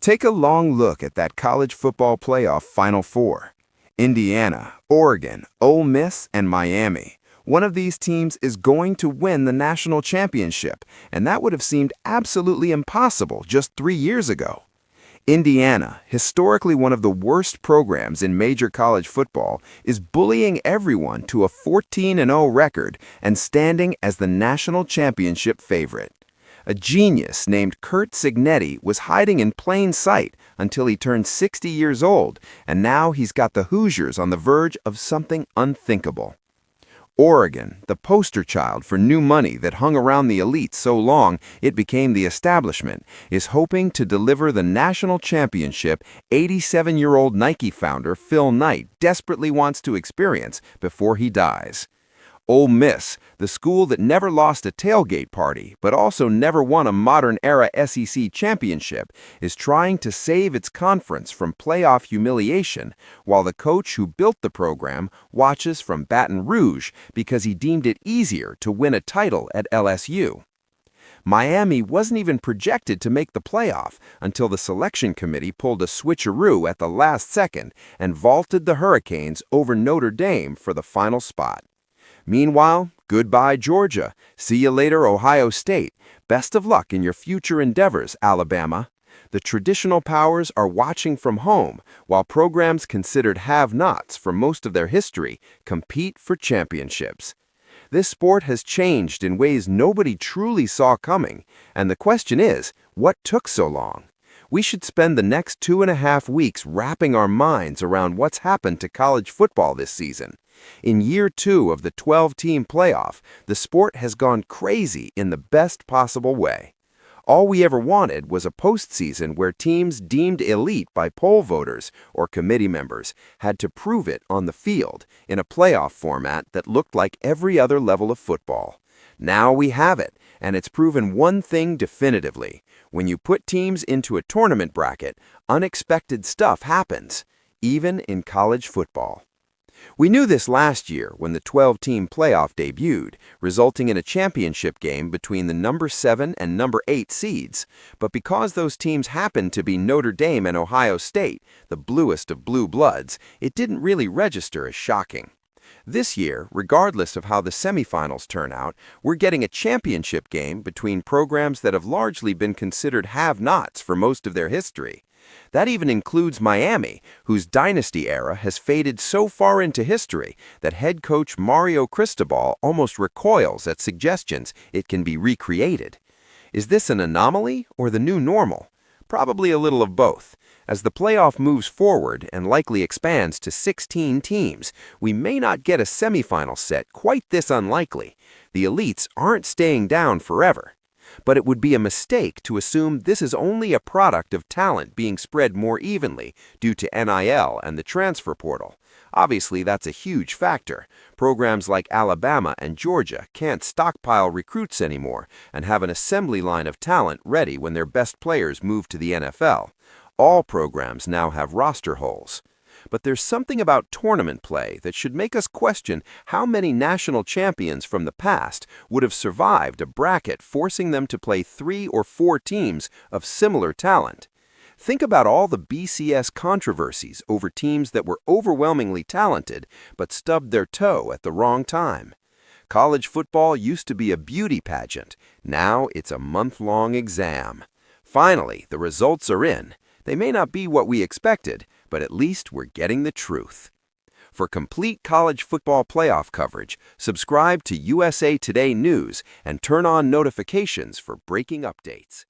Take a long look at that college football playoff Final Four. Indiana, Oregon, Ole Miss, and Miami. One of these teams is going to win the national championship, and that would have seemed absolutely impossible just 3 years ago. Indiana, historically one of the worst programs in major college football, is bullying everyone to a 14-0 record and standing as the national championship favorite. A genius named Curt Cignetti was hiding in plain sight until he turned 60 years old, and now he's got the Hoosiers on the verge of something unthinkable. Oregon, the poster child for new money that hung around the elite so long it became the establishment, is hoping to deliver the national championship 87-year-old Nike founder Phil Knight desperately wants to experience before he dies. Ole Miss, the school that never lost a tailgate party but also never won a modern-era SEC championship, is trying to save its conference from playoff humiliation, while the coach who built the program watches from Baton Rouge because he deemed it easier to win a title at LSU. Miami wasn't even projected to make the playoff until the selection committee pulled a switcheroo at the last second and vaulted the Hurricanes over Notre Dame for the final spot. Meanwhile, goodbye Georgia. See you later, Ohio State. Best of luck in your future endeavors, Alabama. The traditional powers are watching from home, while programs considered have-nots for most of their history compete for championships. This sport has changed in ways nobody truly saw coming, and the question is, what took so long? We should spend the next 2.5 weeks wrapping our minds around what's happened to college football this season. In year 2 of the 12-team playoff, the sport has gone crazy in the best possible way. All we ever wanted was a postseason where teams deemed elite by poll voters or committee members had to prove it on the field in a playoff format that looked like every other level of football. Now we have it, and it's proven one thing definitively. When you put teams into a tournament bracket, unexpected stuff happens, even in college football. We knew this last year when the 12-team playoff debuted, resulting in a championship game between the number 7 and number 8 seeds. But because those teams happened to be Notre Dame and Ohio State, the bluest of blue bloods, it didn't really register as shocking. This year, regardless of how the semifinals turn out, we're getting a championship game between programs that have largely been considered have-nots for most of their history. That even includes Miami, whose dynasty era has faded so far into history that head coach Mario Cristobal almost recoils at suggestions it can be recreated. Is this an anomaly or the new normal? Probably a little of both. As the playoff moves forward and likely expands to 16 teams, we may not get a semifinal set quite this unlikely. The elites aren't staying down forever. But it would be a mistake to assume this is only a product of talent being spread more evenly due to NIL and the transfer portal. Obviously, that's a huge factor. Programs like Alabama and Georgia can't stockpile recruits anymore and have an assembly line of talent ready when their best players move to the NFL. All programs now have roster holes. But there's something about tournament play that should make us question how many national champions from the past would have survived a bracket forcing them to play 3 or 4 teams of similar talent. Think about all the BCS controversies over teams that were overwhelmingly talented but stubbed their toe at the wrong time. College football used to be a beauty pageant. Now it's a month-long exam. Finally, the results are in. They may not be what we expected, but at least we're getting the truth. For complete college football playoff coverage, subscribe to USA Today News and turn on notifications for breaking updates.